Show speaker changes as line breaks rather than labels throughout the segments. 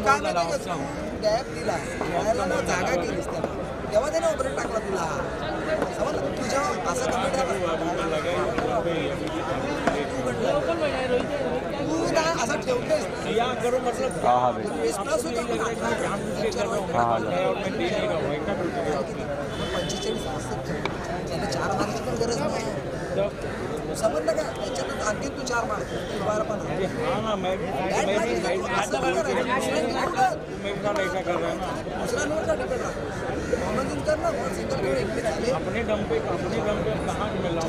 काय माहिती का गॅप दिला खेळायला ना जागा केलीस त्याला तेव्हा त्याने ओपरेट टाकला तुला समजलं तुझ्या असं कमेंट तू ना असं ठेवतेस प्लस होतं 45 त्याला 4 मारायची पण गरज नाही समजलं का त्याच्यात आणखी तू 4 मारतो
अपने दम पे कहाँ मिला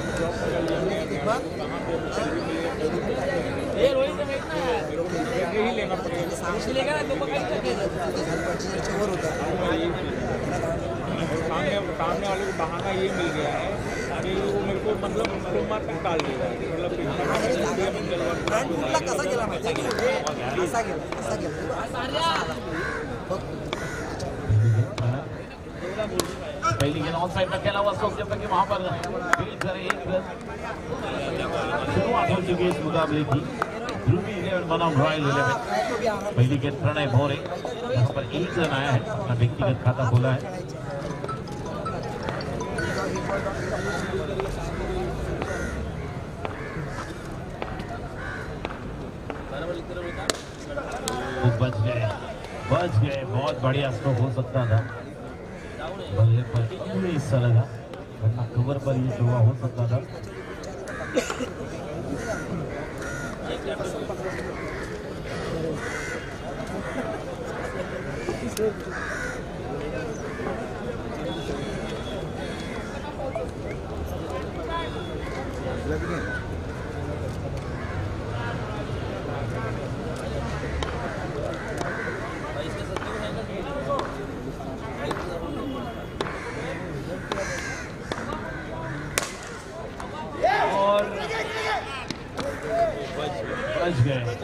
ही लेना पड़ेगा सामने वाले को बहाना ये मिल गया है कि वो मेरे को मतलब मार तक टाल देगा
पहली गेंद ऑन साइड में खेला हुआ स्टोक जब तक कि वहां पर फील्ड करे एक रन शुरुआत हो चुकी है इस मुकाबले की ध्रुवी 11 बनाम रॉयल 11 पहली गेंद प्रणय भोरे यहाँ पर 1 रन आया है अपना व्यक्तिगत खाता खोला है बच गए बहुत बढ़िया स्ट्रोक हो सकता था बल्ले पर हिस्सा लगा वरना कवर पर ये जुआ हो सकता था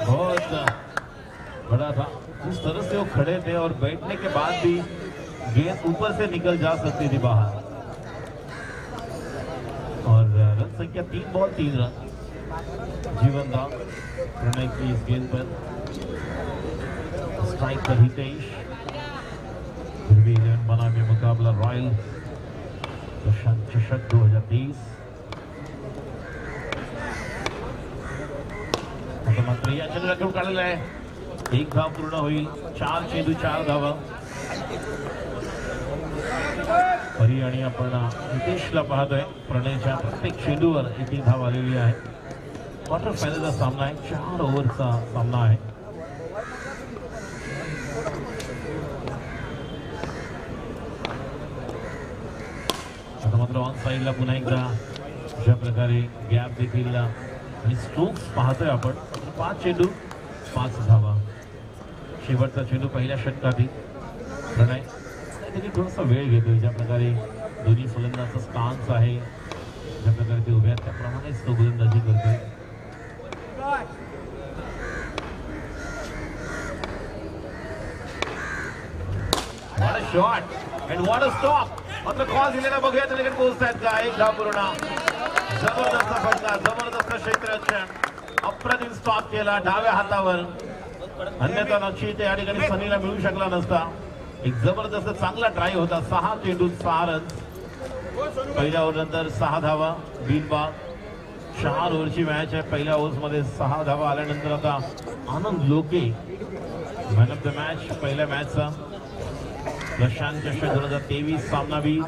बहुत बड़ा था जिस तरह से वो खड़े थे और बैठने के बाद भी गेंद ऊपर से निकल जा सकती थी बाहर और रन संख्या 3 बॉल 3 रन जीवन राम प्रणय की इस गेंद पर स्ट्राइक पर हितेश 11 बना में मुकाबला रॉयल प्रशांत चषक 2023 मात्र या चेंडूला घेऊन काढलेला आहे 1 धाव पूर्ण होईल 4 चेंडू 4 धावा परी आणि आपण नितेशला पाहतोय प्रणयच्या प्रत्येक चेंडूवर 1 धाव आलेली आहे क्वार्टर फायनलचा सामना आहे 4 ओव्हरचा सामना आहे आता मात्र ऑन साईडला पुन्हा एकदा ज्या प्रकारे गॅप देखील आणि स्ट्रोक्स पाहतोय आपण 5 चेंडू 5 धावा शेवटचा चेंडू पहिल्या षटकातील प्रणय देखील थोडासा वेळ घेतोय ज्या प्रकारे दोन्ही फलंदाजाचा स्टान्स आहे ज्या प्रकारे ते उभे आहेत त्याप्रमाणेच तो गोलंदाजी करतोय What a shot and what a stop मात्र कॉल दिलेला बघूया तर लगेच पोहोचतायत का 1 धाव पूर्ण जबरदस्त फटका जबरदस्त क्षेत्ररक्षण अप्रतिम स्टॉप केला डाव्या हातावर अन्यथा नक्षी त्या ठिकाणी सनीला मिळू शकला नसता एक जबरदस्त चांगला ट्राय होता 6 चेंडू 6 रन पहिल्या ओव्हर नंतर 6 धावा बिनबाद 4 ओव्हरची मॅच आहे पहिल्या ओव्हर्स मध्ये 6 धावा आल्यानंतर आता आनंद लोके मॅन ऑफ द मॅच पहिल्या मॅचचा प्रशांत चषक 2023 सामना भी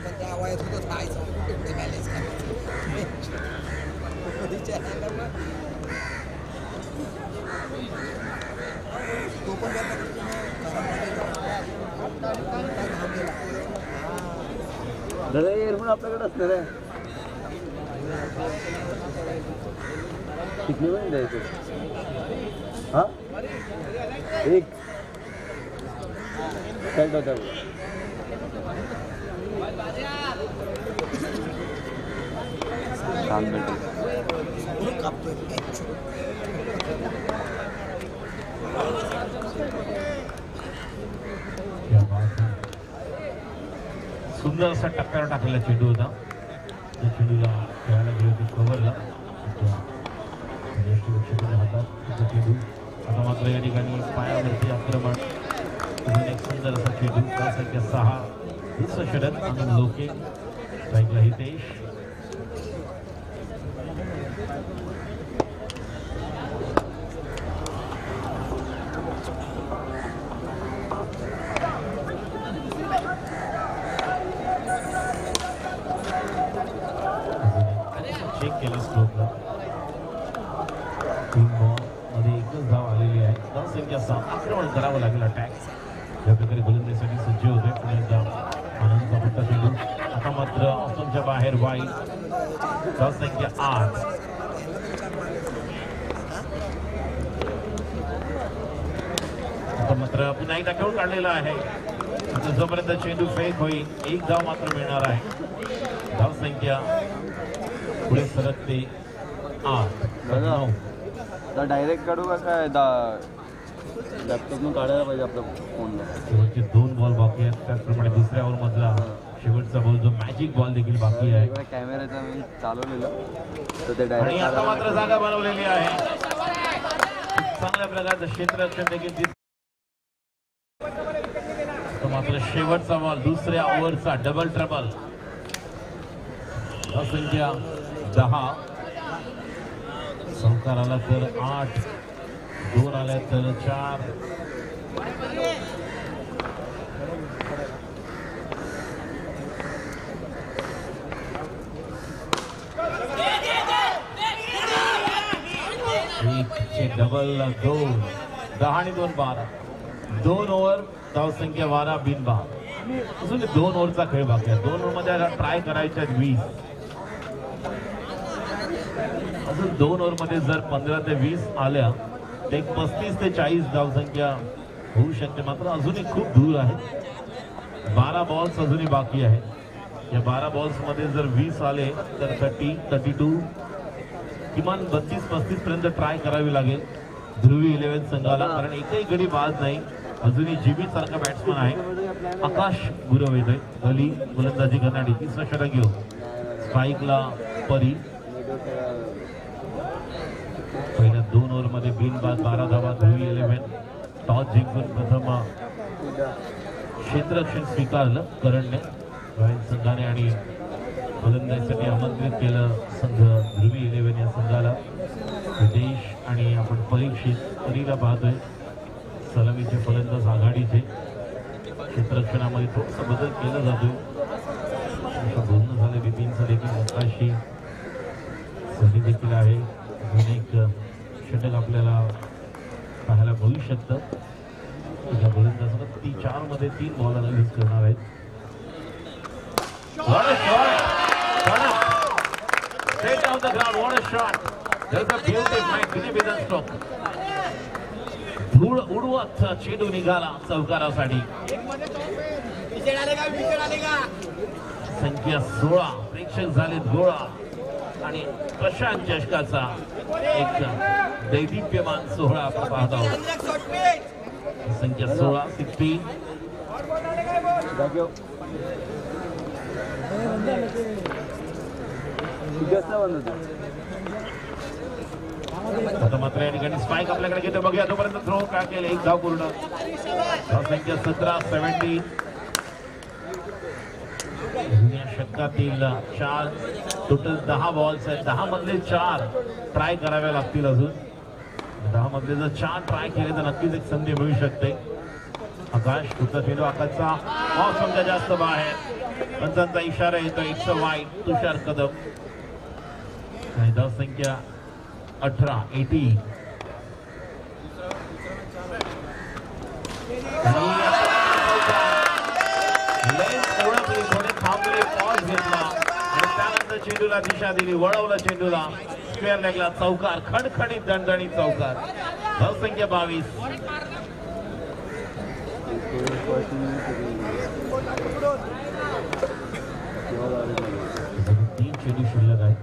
एअरफोन आपल्याकडे असणार आहे किती वेळ द्यायचं हा एक सेट होता छान भेटेल
सुंदर असा टप्प्यावर टाकलेला चेंडू होता त्या चेंडूला खेळायला गेलो होती कव्हरला हातात चेंडू आता मात्र या ठिकाणी पायावरती आक्रमण धावसंख्या 6. दुसरं षटक आनंद लोके, स्ट्राईकला हितेश. चेक केलं स्ट्रोकला. 3 बॉल मध्ये एकच धाव आलेली आहे. धावसंख्या 7. आक्रमण करावं लागेल अटॅक. या प्रकारे गोलंदाजीसाठी सज्ज होते पुन्हा एकदा आनंदचा मोठा चेंडू. आता मात्र ऑफच्या बाहेर वाईड. धावसंख्या 8. आता मात्र पुन्हा एकदा खेळून काढलेला आहे. आता जोपर्यंत चेंडू फेक होईल एक धाव मात्र मिळणार आहे. धावसंख्या पुढे सरकते 8.
दादा डायरेक्ट काढू का काय लॅपटॉपनं काढायला पाहिजे आपल्या फोनला.
शेवटचे 2 बॉल बाकी आहेत. त्याचप्रमाणे दुसऱ्या ओव्हर मधला शेवटचा बॉल जो मॅजिक बॉल देखील बाकी आहे.
कॅमेराचा मी चालवलेलं तर ते
आणि
डायरेक्ट
आता मात्र जागा बनवलेली आहे. चांगल्या प्रकारचं क्षेत्ररक्षण देखील मात्र शेवटचा बॉल दुसऱ्या ओव्हरचा डबल ट्रबल. संख्या 10. चौकार आला तर 8. 2 आल्या तर 4. डबल 2. 10 आणि 2 12. 2 ओव्हर धावसंख्या 12 बिनबाद. अजून 2 ओव्हरचा खेळ बाकी आहे. 2 ओव्हर मध्ये ट्राय करायच्या 20. अजून 2 ओव्हर मध्ये जर 15 ते 20 आल्या तर 35 ते 40 धावसंख्या होऊ शकते. मात्र अजूनही खूप दूर आहे. 12 बॉल्स अजूनही बाकी आहे. या 12 बॉल्स मध्ये जर 20 आले तर 30, 32 किमान 32-35 पर्यंत ट्राय करावी लागेल ध्रुवी 11 संघाला. कारण एकही गडी बाद नाही. अजूनही जीबी सारखा बॅट्समन आहे. आकाश गुरव येतोय. अली गोलंदाजी करणारी 30वा षटक घेऊन. स्ट्राईकला परी. पहिल्या 2 ओव्हर मध्ये बिनबाद 12 धावा. ध्रुवी 11 टॉस जिंकून प्रथम क्षेत्ररक्षण स्वीकारलं करणने. रॉयल संघाने आणि गोलंदाजीसाठी आमंत्रित केलं संघ ध्रुवी 11 या संघाला. देश आणि आपण परीला पाहतोय. सलामीचे फलंदाज आघाडीचे. क्षेत्ररक्षणामध्ये थोडासा बदल केला जातोय. बोलणं झालं बिपिनचं देखील मोकाशी संधी देखील आहे. अजून एक षटक आपल्याला पाहायला मिळू शकतं. या गोलंदाजाला 4 मध्ये 3 बॉलर यूज करणार आहेत. What a shot! Straight down the ground. What a shot! There's a beauty fight. किती बेदन स्ट्रोक. धूळ उडवत चेंडू निघाला चौकारासाठी. संख्या 16. प्रेक्षक झालेत गोळा आणि प्रशांत चषकाचा एक दैदिप्यमान सोहळा आपण पाहत आहोत. संख्या 16 16. आता मात्र या ठिकाणी स्ट्राईक आपल्याकडे घेतो. बघूया तोपर्यंत थ्रो काय केलं. 1 धाव पूर्ण. संख्या 17 17. जुन्या षटकातील 4 टोटल 10 बॉल्स आहेत. 10 मधले 4 ट्राय कराव्या लागतील. अजून 10 मधले जर 4 ट्राय केले तर नक्कीच एक संधी मिळू शकते. आकाश पुढचा चेंडू. आकाशचा ऑफ समजा जास्त बाहेर. पंचांचा इशारा येतो. 1 वाईट. तुषार कदम. आणि धावसंख्या 18 80. थांबले. पॉज घेतला आणि त्यानंतर चेंडूला दिशा दिली. वळवलं चेंडूला. स्क्वेअर लेगला चौकार. खणखणीत दणदणीत चौकार. धावसंख्या 22. 3 चेंडू शिल्लक आहे.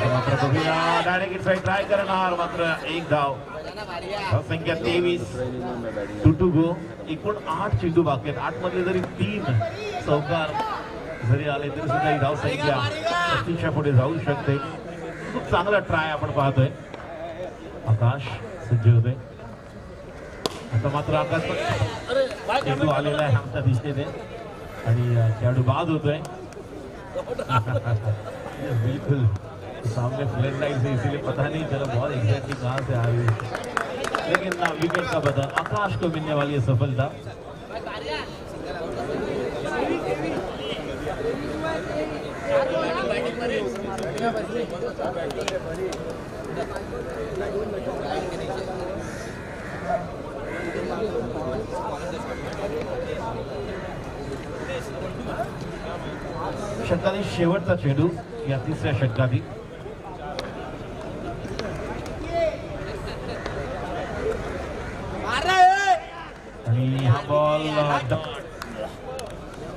मात्र बघूया डायरेक्ट साईड ट्राय करणार. मात्र 1 धाव. संख्या 23. 2 गो. एकूण 8 चेंडू बाकी आहेत. 8 मध्ये जरी 3 चौकार जरी आले तरी सुद्धा ही धावसंख्या 35च्या पुढे जाऊ शकते. खूप चांगला ट्राय आपण पाहतोय. आकाश सज्ज होते. आता मात्र आकाश चेंडू आलेला आहे आमच्या दिशेने आणि खेळाडू बाद होतोय. बिल्कुल सामने फ्लड लाइट से, इसीलिए पता नहीं चला बॉल एग्जैक्टली कहाँ से आ रही है, लेकिन ना विकेट का बदल आकाश को मिलने वाली है सफलता. षटकातील शेवटचा चेंडू या तिसऱ्या षटकातील. आणि हा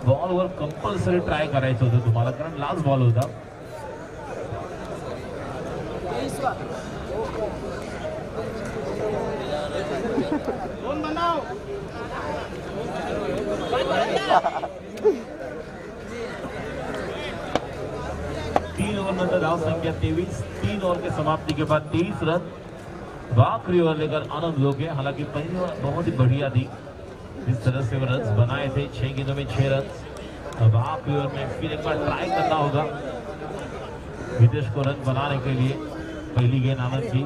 बॉलवर कंपल्सरी ट्राय करायचं होतं तुम्हाला, कारण लास्ट बॉल होता. तीन ओवर नंतर धाव संख्या 23. 3 ओवर के समाप्ति के बाद 23 रन. आखिरी ओवर लेकर आनंद लोगे. हालांकि पहली ओवर बहुत ही बढ़िया थी, जिस तरह से वो रन बनाए थे, 6 गेंदों में 6 रन. अब आखिरी ओवर में फिर एक बार ट्राई करना होगा विदेश को रन बनाने के लिए. पहली गेंद आनंद की.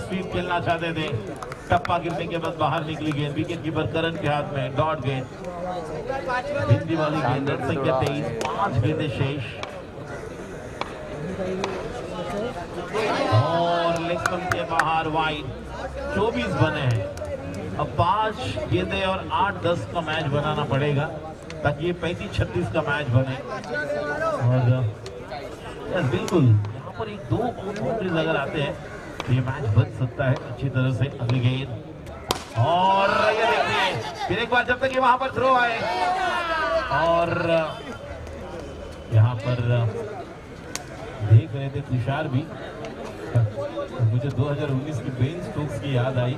स्वीप खेलना चाहते थे, टप्पा गिरने के बाद बाहर निकली गेंद. विकेट कीपर करण के हाथ में डॉट गेंद. हिंदी वाली गेंद. रन संख्या 23. 5 गेंदें शेष और लेग स्टंप के बाहर वाइड. 24 बने हैं. अब 5 गेंदें और 8-10 का मैच बनाना पड़ेगा ताकि ये 35-36 का मैच बने. और बिल्कुल यहाँ पर 1-2 बाउंड्रीज अगर आते हैं तो ये मैच बच सकता है अच्छी तरह से. अगली गेंद और ये देखिए फिर एक बार, जब तक ये वहां पर थ्रो आए और यहाँ पर देख रहे थे तुषार भी. मुझे 2019 की बेन स्टोक्स की याद आई.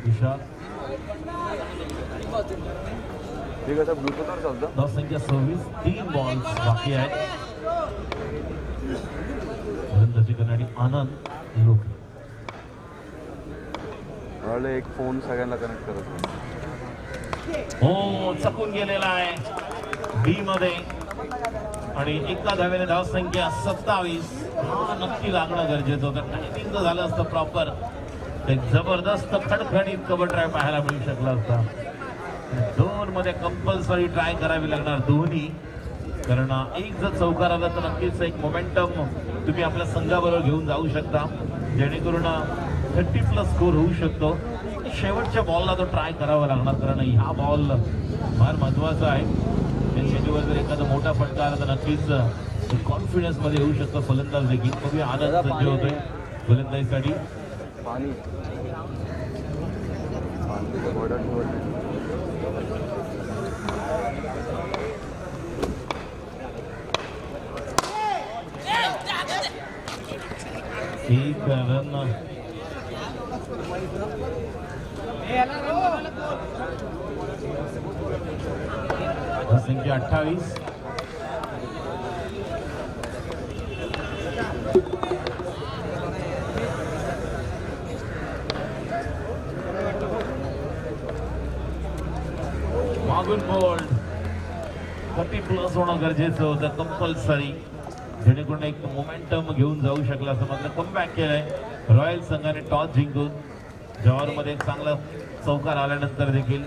तुषार
ठीक आहे सर, ब्लूटूथवर चालतं.
धाव संख्या 26. 3 बॉल्स बाकी आहेत. फलंदाजी करणारी आनंद लोके.
मला एक फोन सगळ्यांना कनेक्ट करत.
हो, चकून गेलेला आहे बी मध्ये आणि एका धावेने धाव संख्या 27. हा नक्की लागणं गरजेचं होतं. टायमिंग जर झालं असतं प्रॉपर, एक जबरदस्त खणखणीत कव्हर ड्राईव्ह पाहायला मिळू शकला असता. 2 मध्ये कंपल्सरी ट्राय करावी लागणार दोन्ही, कारण एक जर चौकार आला तर नक्कीच एक मोमेंटम तुम्ही आपल्या संघाबरोबर घेऊन जाऊ शकता, जेणेकरून 30+ स्कोर होऊ शकतो. शेवटच्या बॉलला तो ट्राय करावा लागणार, कारण हा बॉल फार महत्वाचा आहे. मेंदूवर जर एखादा मोठा फटका आला तर नक्कीच कॉन्फिडन्स मध्ये येऊ शकतो फलंदाज देखील. बघूया आनंद सज्ज होतोय फलंदाजीसाठी.
पाणी
एक रन संख्या 28. मागून बोल्ड 30+ होणं गरजेचं होतं कंपल्सरी, जेणेकरून एक मोमेंटम घेऊन जाऊ शकला असं मात्र कमबॅक केलंय रॉयल संघाने टॉस जिंकून. जॉरमध्ये एक चांगला चौकार आल्यानंतर देखील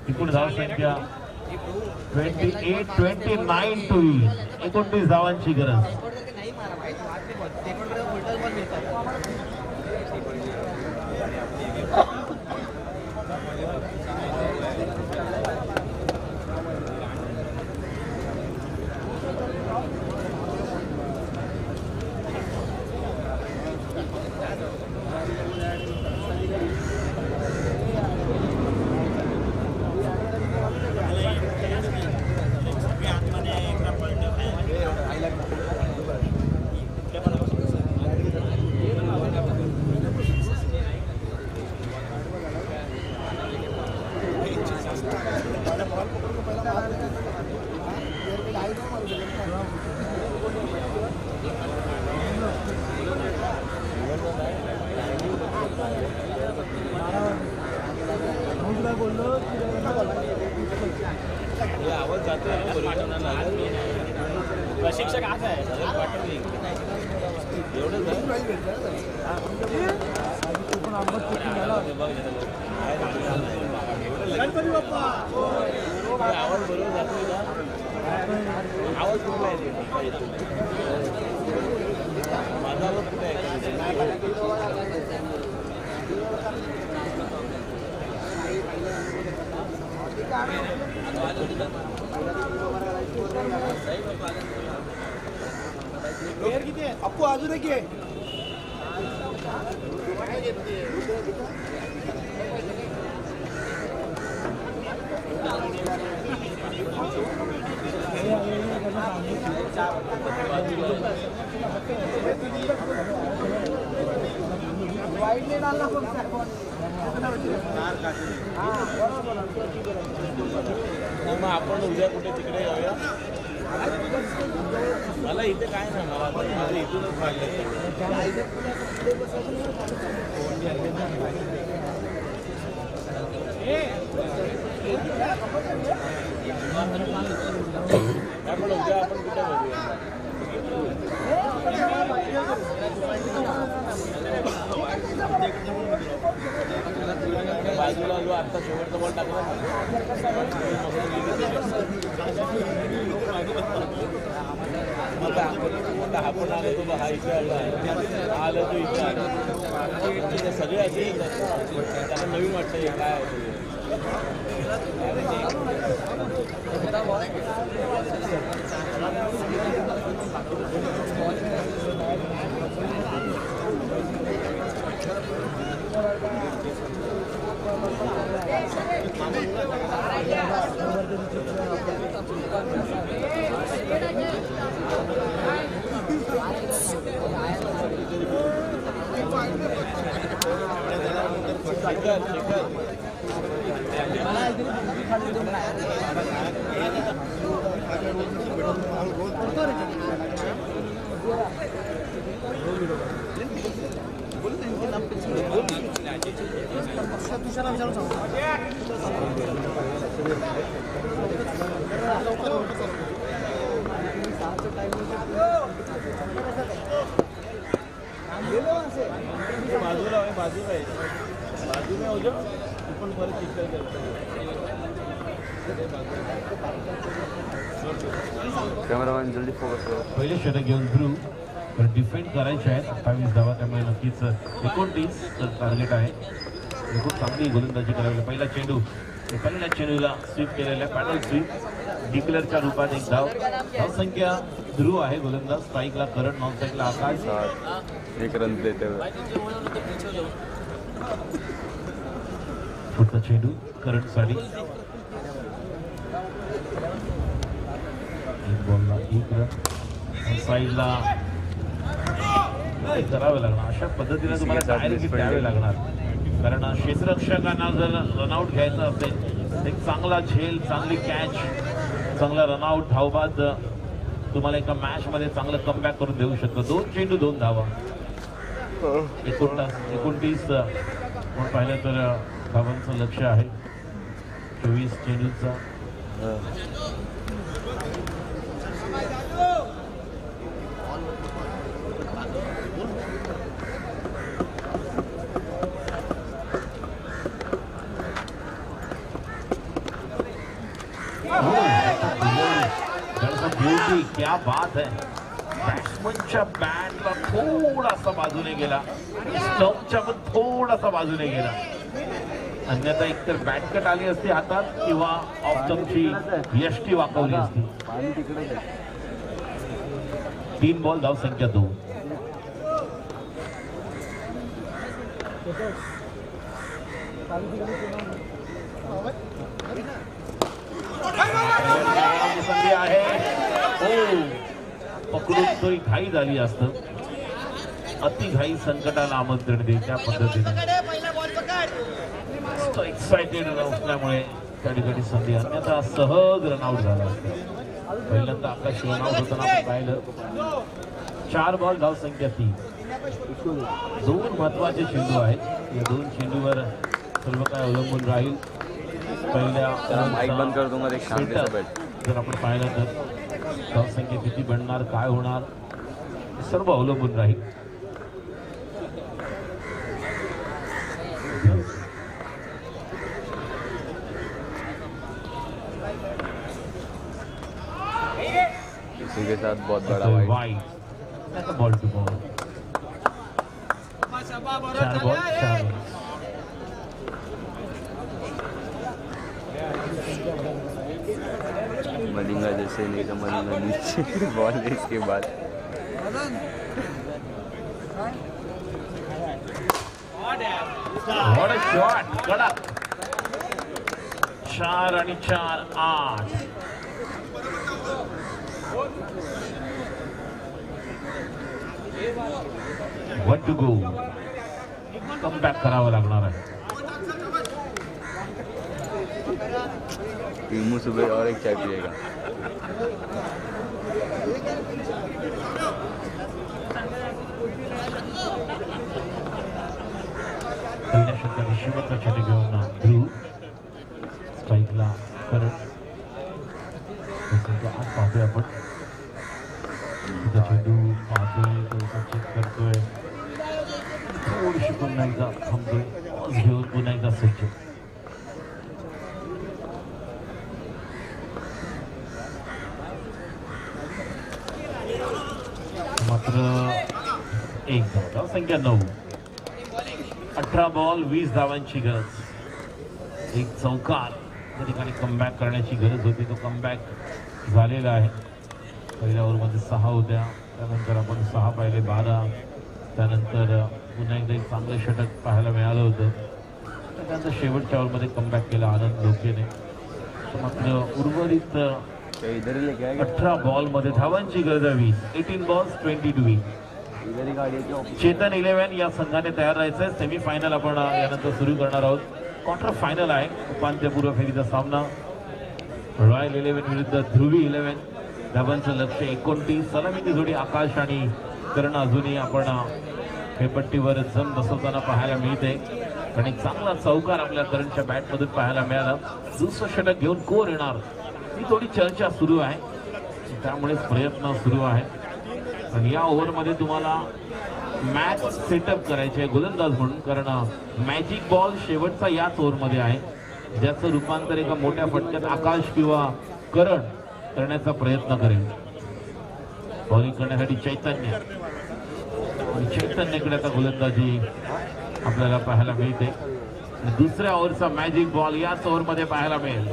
एकूण धाव संख्या 28-29 टू 29 धावांची गरज.
आवाज जातोय प्रशिक्षक आज आहे एवढंच गणपती बाप्पा आवाज बरोबर जातोय का आवाज कुठला येते माझा आवाज कुठे आहे
किती आहे अप्पू अजून एक आहे वाईडने डालला
मग आपण उद्या कुठे तिकडे जाऊया मला इथे काय नाही मला माझं इथूनच आपण उद्या आपण कुठे बघूया बाजूला जो आता शेवटचा बॉल टाकला हा पण आला तो हा इथे आला तो इथे आला सगळे असे त्यांना नवीन वाटतं हे काय बाजू में हो जाओ पण परत चिकल
कॅमेरामॅन जल्दी फोकस करा.
पहिले षटक घेऊन थ्रू तर डिफेंड करायचे आहेत 28 धावा त्यामुळे नक्कीच 29 टार्गेट आहे. खूप चांगली गोलंदाजी करावी. पहिला चेंडू पहिल्या चेंडूला स्वीप केलेला पॅडल स्वीप डिक्लेअरच्या रूपात एक धावसंख्या ध्रुव आहे गोलंदाज. स्ट्राईकला करण नॉन स्ट्राईकला आकाश.
1 रन देते
पुढचा चेंडू करणसाठी एक बॉलला 1 रन. साईडला करावे लागणार. अशा पद्धतीने तुम्हाला डायरेक्ट द्यावे लागणार कारण क्षेत्ररक्षकांना जर रनआउट घ्यायचं असेल एक चांगला झेल चांगली कॅच चांगला रनआउट धावबाद तुम्हाला एका मॅच मध्ये चांगलं कमबॅक करून देऊ शकतो. 2 चेंडू 2 धावा 29 म्हणून पाहिलं तर धावांचं लक्ष आहे 24 चेंडूचा. ब्यूटी क्या बात है. बॅट्समनच्या बॅटला थोडासा बाजूने गेला स्टंपच्या पण थोडासा बाजूने गेला. अन्यथा एकतर बॅटकट आली असती हातात किंवा ऑफ स्टंपची यष्टी वाकवली असती. 3 बॉल धावसंख्या 2. संधी आहे पकडून तरी घाई झाली असतं. अति घाई संकटाला आमंत्रण देईल त्या पद्धतीने एक्साइटेड असल्यामुळे त्या ठिकाणी संधी, अन्यथा सहज रनआउट झाला असता. पहिल्यांदा आकाश रनआउट होताना आपण पाहिलं. 4 बॉल धाव संख्या 3. 2 महत्वाचे चेंडू आहेत. या 2 चेंडूवर सर्व काय अवलंबून राहील. पहिल्या
माईक बंद करतो मध्ये शांतता भेट.
जर आपण पाहिलं तर धाव संख्या किती बनणार, काय होणार, हे सर्व अवलंबून राहील.
इसी के साथ बहुत बड़ा wide.
Ball to ball. 4 ball 4 run.
Malinga जैसे नहीं तो मलिंगा नीचे बॉल है इसके बाद.
What a shot! कडक. 4 आणि 4 8. One to go. Come back करावं लागणार आहे.
टीमू सुबह और एक चाय पिएगा.
पहिल्या षटकात शेवटचा चेंडू घेऊन ध्रुव स्ट्राईकला करत. आज पाहतोय आपण चेंडू पाहतोय, चेक करतोय, थोडीशी पुन्हा एकदा थांबतोय, पॉज घेऊन पुन्हा एकदा सज्ज. मात्र एक धाव संख्या 9. 18 बॉल 20 धावांची गरज. एक चौकार त्या ठिकाणी कमबॅक करण्याची गरज होती. तो कमबॅक झालेला आहे. पहिल्या ओव्हरमध्ये 6 होत्या, त्यानंतर आपण 6 पाहिले 12, त्यानंतर पुन्हा एकदा एक चांगलं षटक पाहायला मिळालं होतं. त्यानंतर शेवटच्या ओव्हरमध्ये कमबॅक केला आनंद लोकेने. मात्र उर्वरित 18 बॉलमध्ये धावांची गरज आहे 20. 18 बॉल्स 22. चेतन 11 या संघाने तयार राहायचं आहे. सेमीफायनल आपण यानंतर सुरू करणार आहोत. क्वार्टर फायनल आहे उपांत्यपूर्व फेरीचा सामना. रॉयल 11 विरुद्ध ध्रुवी 11. धावांचं लक्ष 29. सलामीची जोडी आकाश आणि करण अजूनही आपण खेळपट्टीवर जम बसवताना पाहायला मिळते. आणि एक चांगला चौकार आपल्या करणच्या बॅटमधून पाहायला मिळाला. दुसरं षटक घेऊन कोण येणार ही थोडी चर्चा सुरू आहे. त्यामुळेच प्रयत्न सुरू आहेत. आणि या ओव्हरमध्ये तुम्हाला मॅच सेटअप करायचे आहे गोलंदाज म्हणून, कारण मॅजिक बॉल शेवटचा याच ओव्हरमध्ये आहे, ज्याचं रूपांतर एका मोठ्या फटक्यात आकाश किंवा करण करण्याचा प्रयत्न करेल. बॉलिंग करण्यासाठी चैतन्य, आणि चैतन्यकडे आता गोलंदाजी आपल्याला पाहायला मिळते. दुसऱ्या ओव्हरचा मॅजिक बॉल याच ओव्हरमध्ये पाहायला मिळेल.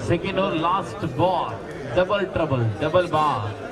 Second over last ball, double trouble, double bar.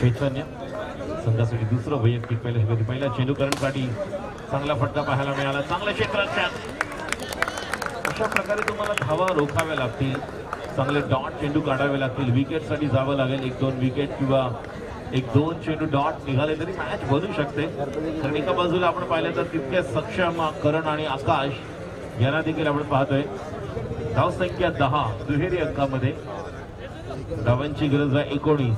Chaitanya संघासाठी दुसरं वैयक्तिक पहिल्या चेंडू करणसाठी चांगला फटका पाहायला मिळाला. चांगलं क्षेत्ररक्षण. अशा प्रकारे तुम्हाला धावा रोखाव्या लागतील, चांगले डॉट चेंडू काढावे लागतील, विकेटसाठी जावं लागेल. 1-2 विकेट किंवा 1-2 चेंडू डॉट निघाले तरी मॅच बनू शकते. कारण एका बाजूला आपण पाहिलं तर तितके सक्षम करण आणि आकाश यांना देखील आपण पाहतोय. धाव संख्या 10 दुहेरी अंकामध्ये, धावांची गरज आहे 19.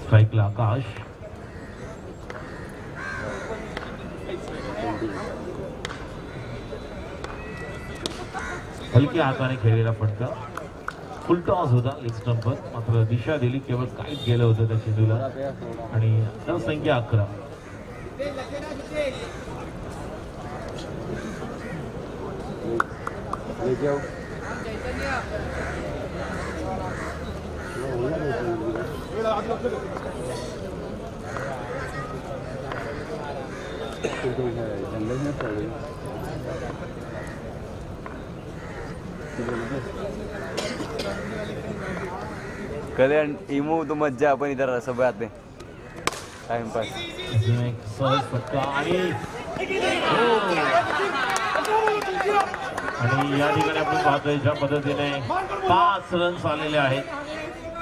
स्ट्राईकला आकाश. हलक्या हाताने खेळलेला फटका, फुल टॉस होता लेग स्टंपवर, मात्र दिशा दिली केवळ काहीच गेलं होतं त्या चेंडूला. आणि धाव संख्या 11.
कल्याण इमो तो मज्जा आपण इधर सब आते टाइम पास.
अजून एक सहज फटका आणि आणि या ठिकाणी आपण पाहतोय ज्या पद्धतीने 5 रन्स आलेले आहेत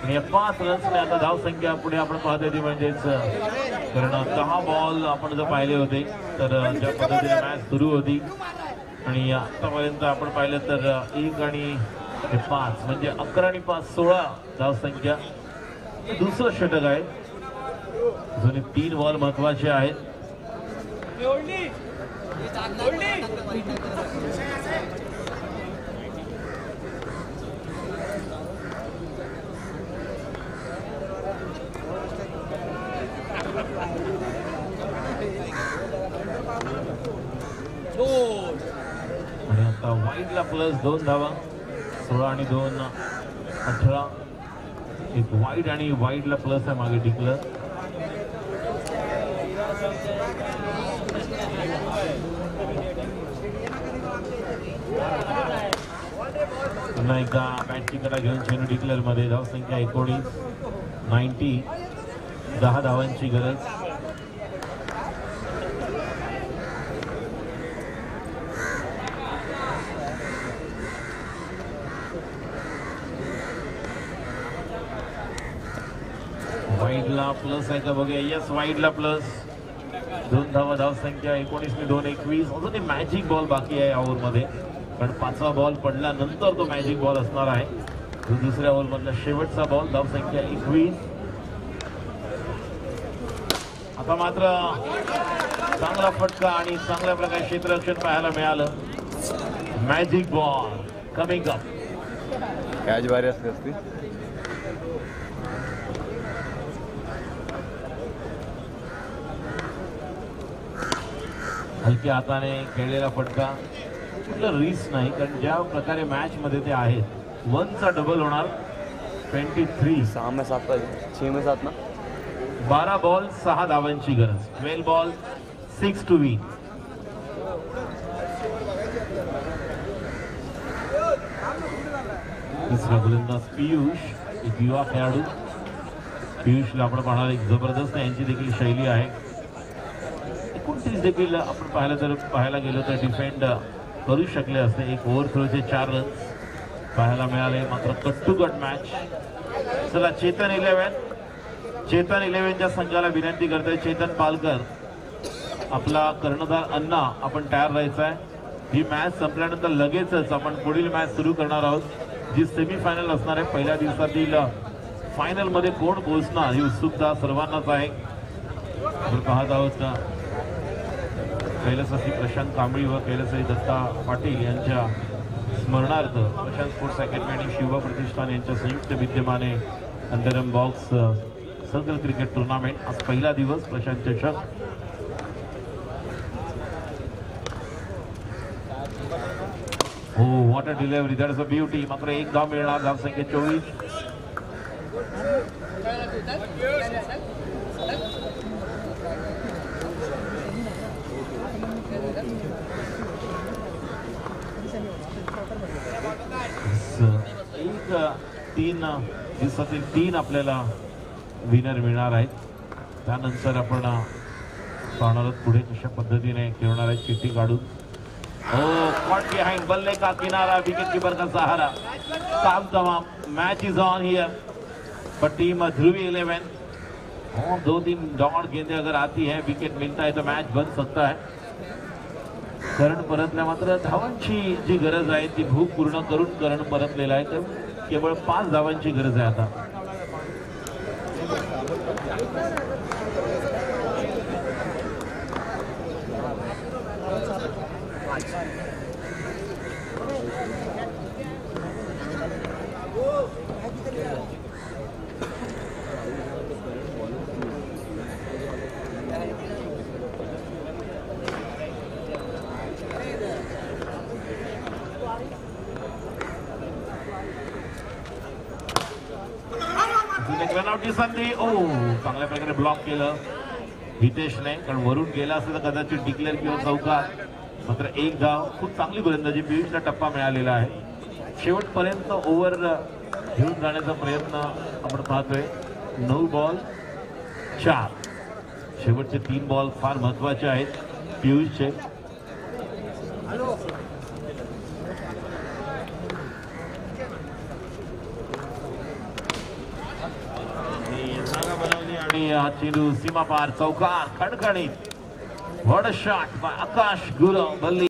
आणि या 5 रन्सने आता धाव संख्या पुढे आपण पाहतोय ती म्हणजेच कारण 10 बॉल आपण जर पाहिले होते तर ज्या पद्धतीने मॅच सुरू होती आणि आतापर्यंत आपण पाहिलं तर 1 आणि 5 म्हणजे 11 आणि 5 16 धाव संख्या. दुसरं षटक आहे. अजून 3 बॉल महत्वाचे आहेत. आणि आता वाईडला प्लस 2 धावा. 16 आणि 2 18. एक वाईड आणि वाईडला प्लस आहे मागे टिकलं. पुन्हा एकदा बॅटची कडा घेऊन चेंडू डिक्लेअर मध्ये. धाव संख्या 19 90. 10 धावांची गरज. वाईडला प्लस आहे का बघूया. Yes वाईडला plus. 2 धावा. धाव संख्या 19 ने 2 21. अजून मॅजिक बॉल बाकी आहे या ओव्हरमध्ये कारण 5वा बॉल पडल्यानंतर तो मॅजिक बॉल असणार आहे. दुसऱ्या ओव्हर मधला शेवटचा बॉल. धाव संख्या 21. आता मात्र चांगला फटका आणि चांगल्या प्रकारे क्षेत्ररक्षण पाहायला मिळालं. Magic ball coming up.
Catch भारी असते.
हलक्या हाताने खेळलेला फटका. कुठलं रिस्क नाही कारण ज्या प्रकारे मॅच मध्ये ते आहेत. 1चा डबल होणार. 23.
6 में 7 6 में 7 ना.
12 बॉल 6 धावांची गरज. 12 बॉल 6 to win. तिसरा गोलंदाज पियुष. एक युवा खेळाडू. पियुषला आपण पाहणार एक जबरदस्त यांची देखील शैली आहे. 29 देखील आपण पाहायला गेलो तर डिफेंड करू शकले असते. एक ओव्हरथ्रोचे 4 रन्स पाहायला मिळाले. मात्र कट टू कट मॅच. चला चेतन 11च्या संघाला विनंती करतोय. चेतन पालकर आपला कर्णधार अण्णा आपण तयार राहायचं आहे. ही मॅच संपल्यानंतर लगेचच आपण पुढील मॅच सुरू करणार आहोत जी सेमीफायनल असणार आहे. पहिल्या दिवसातील फायनल मध्ये कोण पोहोचणार ही उत्सुकता सर्वांनाच आहे. आपण पाहत आहोत कैलासवासी प्रशांत कांबळी व कैलासवासी दत्ता पाटील यांच्या स्मरणार्थ प्रशांत स्पोर्ट्स अकॅडमी आणि शिवा प्रतिष्ठान यांच्या संयुक्त विद्यमाने अंतरम बॉक्स सर्कल क्रिकेट टुर्नामेंट. आज पहिला दिवस प्रशांत चषक. हो what a delivery. That is a beauty. मात्र 1 धाव मिळणार. धाव संख्या 24. एक 3 दिवसातील 3 आपल्याला विनर मिळणार आहेत. त्यानंतर आपण पाहणार आहोत पुढे कशा पद्धतीने खेळणार आहेत चिठ्ठी काढून. हो कॉट बिहाइंड. बल्ले का किनारा. विकेट कीपर का सहारा. काम तमाम. Match is on here per team Dhubri 11. 2-3 dot गेंदे अगर आती है विकेट मिलता है तो मैच बन सकता है. करण परतल्या. मात्र धावांची जी गरज आहे ती भूक पूर्ण करून करण परतलेला आहे. तर केवळ 5 धावांची गरज आहे आता. अजून एक रनआउटची संधी. ओ चांगल्या प्रकारे ब्लॉक केलं हितेशने, कारण वरून गेला असेल तर कदाचित डिक्लेअर किंवा चौकार. मात्र एक धाव. खूप चांगली गोलंदाजी. पियुषला टप्पा मिळालेला आहे. शेवटपर्यंत ओव्हर घेऊन जाण्याचा प्रयत्न आपण पाहतोय. 9 बॉल 4. शेवटचे 3 बॉल फार महत्वाचे आहेत पियुषचे. आणि हा चेंडू सीमा पार चौकार खणखणीत. व्हॉट अ शॉट बाय आकाश गुरव. बल्ली